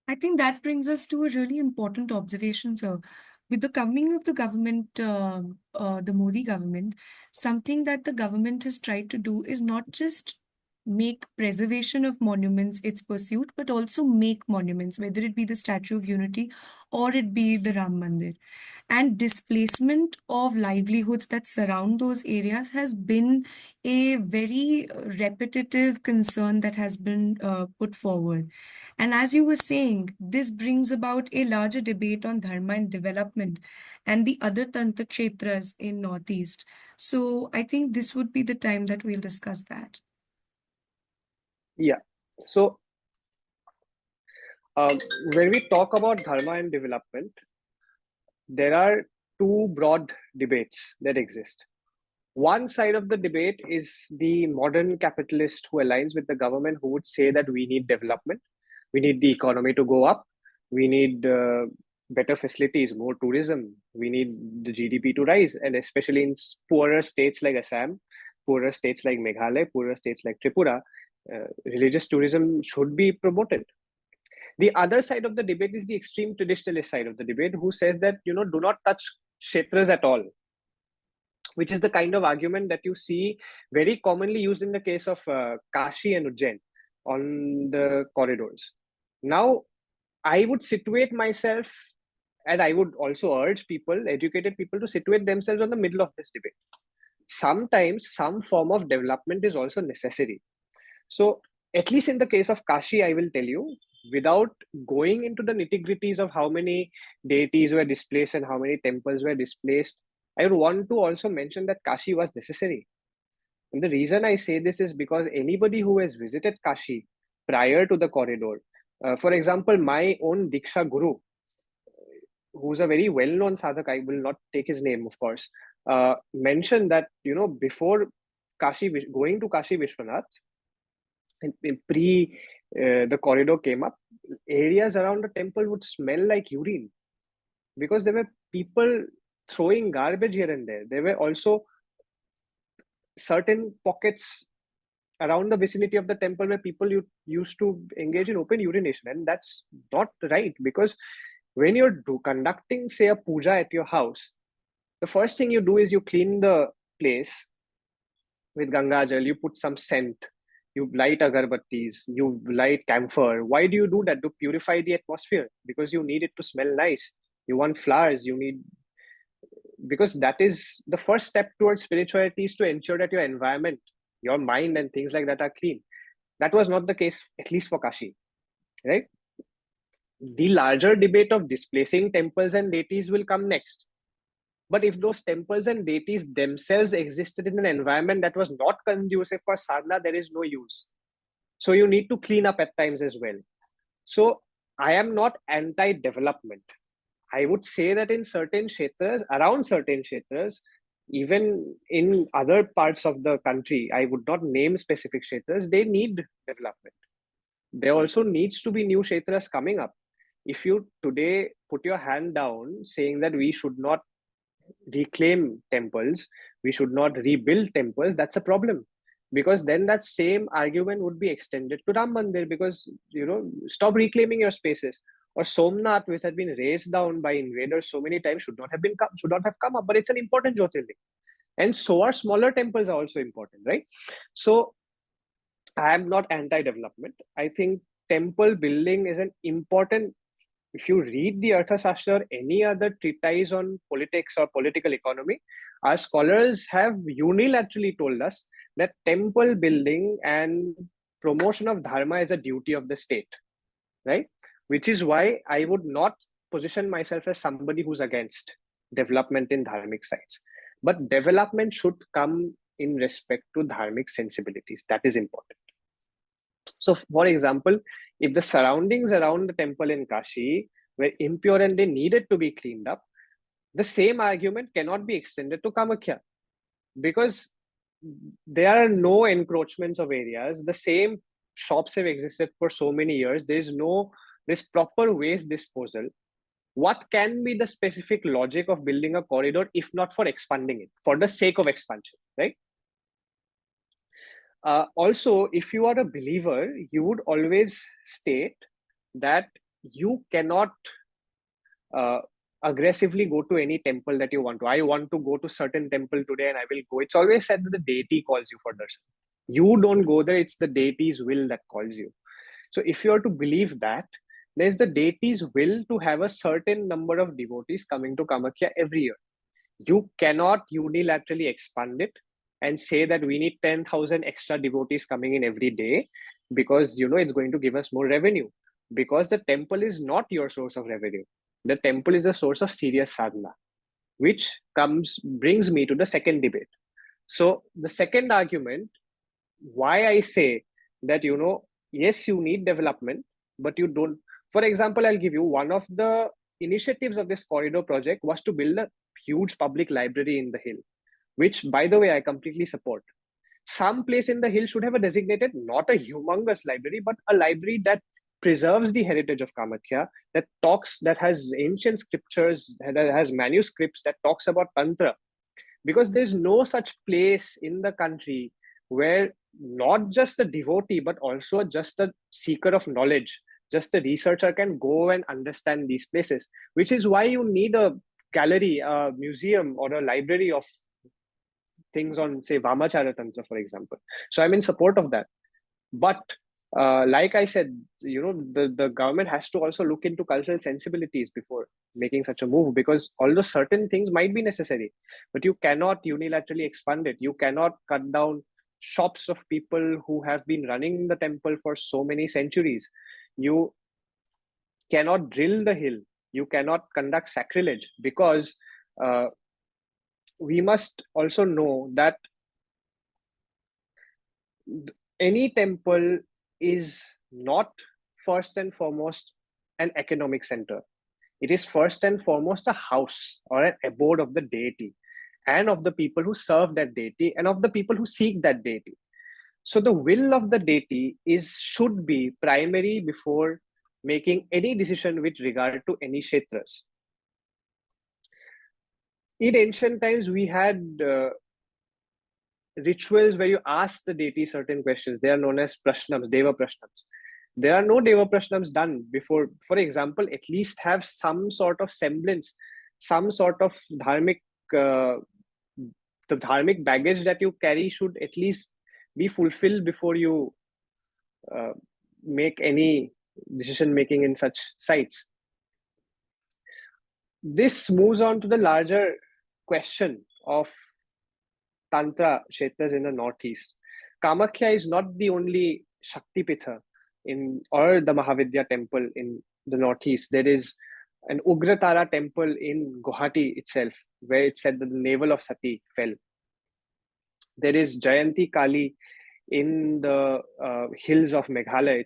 I think that brings us to a really important observation, sir. With the coming of the government, the Modi government, something that the government has tried to do is not just make preservation of monuments its pursuit, but also make monuments, whether it be the Statue of Unity or it be the Ram Mandir. And displacement of livelihoods that surround those areas has been a very repetitive concern that has been put forward. And as you were saying, this brings about a larger debate on dharma and development and the other Tantra Kshetras in Northeast. So I think this would be the time that we'll discuss that. Yeah. So when we talk about dharma and development, there are two broad debates that exist. One side of the debate is the modern capitalist who aligns with the government, who would say that we need development, we need the economy to go up, we need better facilities, more tourism, we need the GDP to rise, and especially in poorer states like Assam, poorer states like Meghalaya, poorer states like Tripura, religious tourism should be promoted. The other side of the debate is the extreme traditionalist side of the debate, who says that, do not touch kshetras at all, which is the kind of argument that you see very commonly used in the case of Kashi and Ujjain on the corridors. Now, I would situate myself, and I would also urge people, educated people, to situate themselves on the middle of this debate. Sometimes some form of development is also necessary. So, at least in the case of Kashi, I will tell you, without going into the nitty-gritties of how many deities were displaced and how many temples were displaced, I would want to also mention that Kashi was necessary. And the reason I say this is because anybody who has visited Kashi prior to the corridor, for example, my own Diksha Guru, who's a very well-known sadhak, I will not take his name, of course, mentioned that, before going to Kashi Vishwanath, the corridor came up, areas around the temple would smell like urine because there were people throwing garbage here and there. There were also certain pockets around the vicinity of the temple where people used to engage in open urination, and that's not right, because when you're conducting, say, a puja at your house, the first thing you do is you clean the place with Ganga Jal, you put some scent, you light agarbattis, you light camphor. Why do you do that? To purify the atmosphere, because you need it to smell nice. You want flowers, because that is the first step towards spirituality, is to ensure that your environment, your mind and things like that are clean. That was not the case, at least for Kashi, right? The larger debate of displacing temples and deities will come next. But if those temples and deities themselves existed in an environment that was not conducive for sadhana, there is no use. So you need to clean up at times as well. So I am not anti-development. I would say that in certain kshetras, around certain kshetras, even in other parts of the country, I would not name specific kshetras, they need development. There also needs to be new kshetras coming up. If you today put your hand down saying that we should not reclaim temples, we should not rebuild temples, that's a problem. Because then that same argument would be extended to Ram Mandir, because, stop reclaiming your spaces. Or Somnath, which had been razed down by invaders so many times, should not have come up, but it's an important Jyotirling. And so are smaller temples are also important, right? So I am not anti-development. I think temple building is an important. If you read the Arthashastra or any other treatise on politics or political economy, our scholars have unilaterally told us that temple building and promotion of dharma is a duty of the state, right? Which is why I would not position myself as somebody who's against development in dharmic sites. But development should come in respect to dharmic sensibilities. That is important. So, for example, if the surroundings around the temple in Kashi were impure and they needed to be cleaned up, the same argument cannot be extended to Kamakhya because there are no encroachments of areas. The same shops have existed for so many years. There's proper waste disposal. What can be the specific logic of building a corridor if not for expanding it for the sake of expansion, right? Also, if you are a believer, you would always state that you cannot aggressively go to any temple that you want to. I want to go to certain temple today and I will go. It's always said that the deity calls you for darshan. You don't go there, it's the deity's will that calls you. So if you are to believe that, there's the deity's will to have a certain number of devotees coming to Kamakhya every year. You cannot unilaterally expand it and say that we need 10,000 extra devotees coming in every day because it's going to give us more revenue, because the temple is not your source of revenue. The temple is a source of serious sadhana, which brings me to the second debate. So the second argument, why I say that yes, you need development, but you don't. For example, I'll give you one of the initiatives of this corridor project was to build a huge public library in the hill, which, by the way, I completely support. Some place in the hill should have a designated, not a humongous library, but a library that preserves the heritage of Kamakhya, that has ancient scriptures, that has manuscripts that talks about Tantra. Because there's no such place in the country where not just the devotee, but also just the seeker of knowledge, just the researcher can go and understand these places, which is why you need a gallery, a museum, or a library of things on, say, Vamachara Tantra, for example. So I'm in support of that. But like I said, the government has to also look into cultural sensibilities before making such a move, because although certain things might be necessary, but you cannot unilaterally expand it. You cannot cut down shops of people who have been running the temple for so many centuries. You cannot drill the hill. You cannot conduct sacrilege, because we must also know that any temple is not first and foremost an economic center. It is first and foremost a house or an abode of the deity and of the people who serve that deity and of the people who seek that deity. So the will of the deity should be primary before making any decision with regard to any kshetras. In ancient times, we had rituals where you ask the deity certain questions. They are known as prashnams, deva prashnams. There are no deva prashnams done before. For example, at least have some sort of semblance, some sort of dharmic, the dharmic baggage that you carry should at least be fulfilled before you make any decision making in such sites. This moves on to the larger question of Tantra Kshetras in the northeast. Kamakhya is not the only Shakti Pitha or the Mahavidya temple in the northeast. There is an Ugratara temple in Guwahati itself, where it's said that the navel of Sati fell. There is Jayanti Kali in the hills of Meghalaya.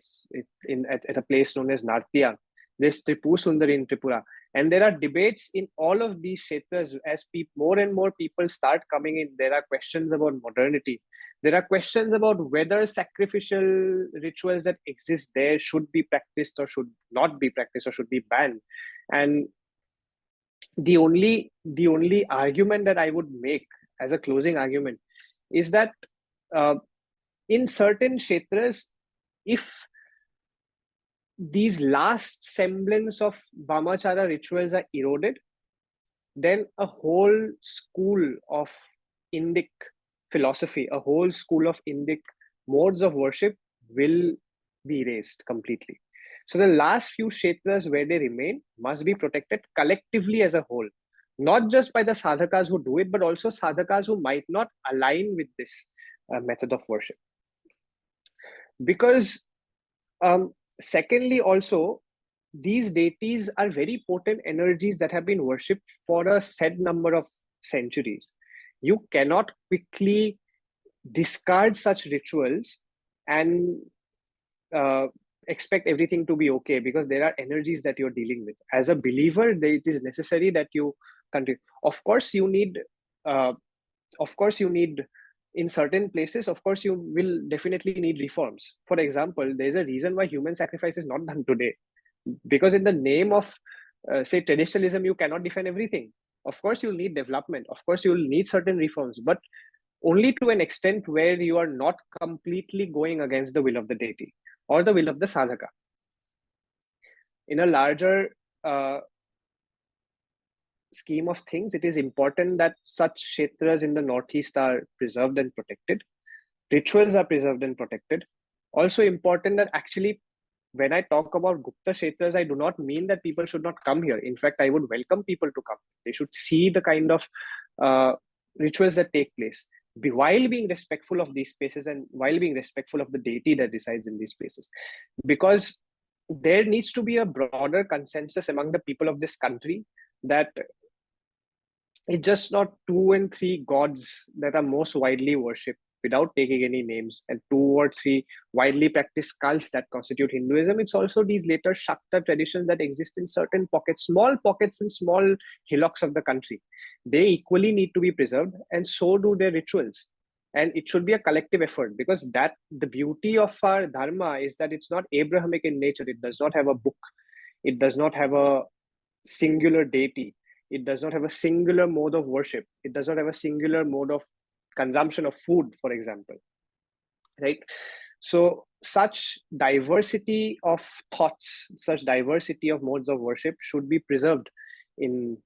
At a place known as Nartia. There's Tripu Sundari in Tripura. And there are debates in all of these kshetras as more and more people start coming in. There are questions about modernity. There are questions about whether sacrificial rituals that exist there should be practiced or should not be practiced or should be banned. And the only argument that I would make as a closing argument is that in certain kshetras, if these last semblance of Vamachara rituals are eroded, then a whole school of Indic philosophy, a whole school of Indic modes of worship will be erased completely. So the last few kshetras where they remain must be protected collectively as a whole, not just by the sadhakas who do it, but also sadhakas who might not align with this method of worship. Because secondly, also, these deities are very potent energies that have been worshipped for a set number of centuries. You cannot quickly discard such rituals and expect everything to be okay, because there are energies that you're dealing with. As a believer, it is necessary that you continue. Of course, you need in certain places, of course, you will definitely need reforms. For example, there's a reason why human sacrifice is not done today, because in the name of say traditionalism, you cannot defend everything. Of course, you'll need development. Of course, you'll need certain reforms, but only to an extent where you are not completely going against the will of the deity or the will of the sadhaka. In a larger scheme of things, it is important that such kshetras in the northeast are preserved and protected. Rituals are preserved and protected. Also important that actually, when I talk about Gupta kshetras, I do not mean that people should not come here. In fact, I would welcome people to come. They should see the kind of rituals that take place, while being respectful of these spaces and while being respectful of the deity that resides in these places. Because there needs to be a broader consensus among the people of this country that it's just not 2 and 3 gods that are most widely worshipped without taking any names, and 2 or 3 widely practiced cults that constitute Hinduism. It's also these later Shakta traditions that exist in certain pockets, small pockets and small hillocks of the country. They equally need to be preserved, and so do their rituals. And it should be a collective effort, because that the beauty of our Dharma is that it's not Abrahamic in nature. It does not have a book. It does not have a singular deity. It does not have a singular mode of worship. It does not have a singular mode of consumption of food, for example. Right? So such diversity of thoughts, such diversity of modes of worship should be preserved in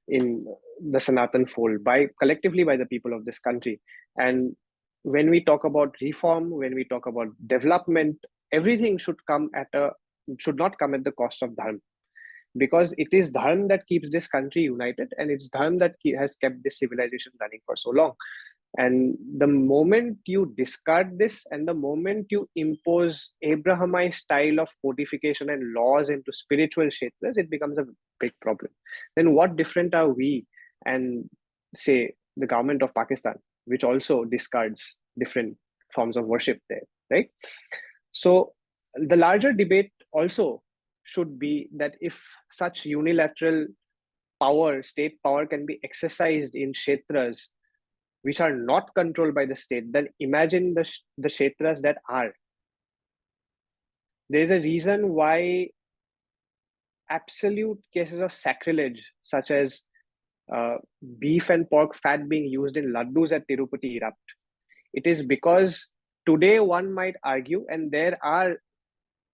the Sanatan fold collectively by the people of this country. And when we talk about reform, when we talk about development, everything should not come at the cost of dharma, because it is dharma that keeps this country united, and it's dharma that has kept this civilization running for so long. And the moment you discard this, and the moment you impose Abrahamite style of codification and laws into spiritual kshetras, it becomes a big problem. Then what different are we and, say, the government of Pakistan, which also discards different forms of worship there, right? So the larger debate also should be that if such unilateral power, state power, can be exercised in kshetras which are not controlled by the state, then imagine the kshetras that are. There's a reason why absolute cases of sacrilege, such as beef and pork fat being used in laddus at Tirupati, erupt. It is because today one might argue, and there are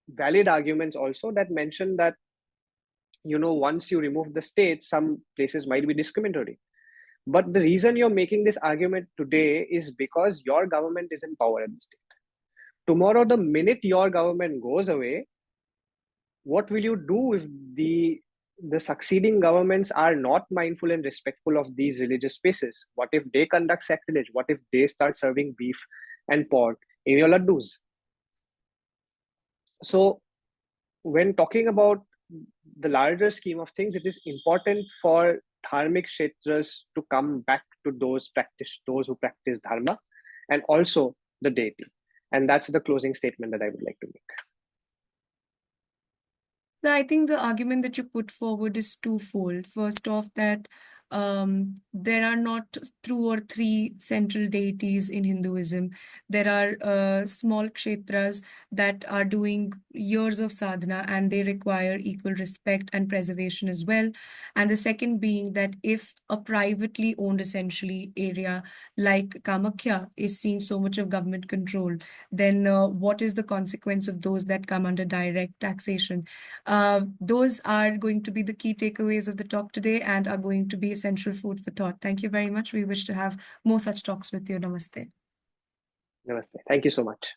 valid arguments also that mention that, once you remove the state, some places might be discriminatory. But the reason you're making this argument today is because your government is in power at the state. Tomorrow, the minute your government goes away, what will you do if the succeeding governments are not mindful and respectful of these religious spaces? What if they conduct sacrilege? What if they start serving beef and pork in your laddus? So when talking about the larger scheme of things, it is important for Dharmic kshetras to come back to those who practice Dharma, and also the deity. And that's the closing statement that I would like to make. So I think the argument that you put forward is twofold. First off, that there are not 2 or 3 central deities in Hinduism. There are small kshetras that are doing years of sadhana, and they require equal respect and preservation as well. And the second being that if a privately owned, essentially, area like Kamakhya is seeing so much of government control, then what is the consequence of those that come under direct taxation? Those are going to be the key takeaways of the talk today and are going to be essential food for thought. Thank you very much. We wish to have more such talks with you. Namaste. Namaste. Thank you so much.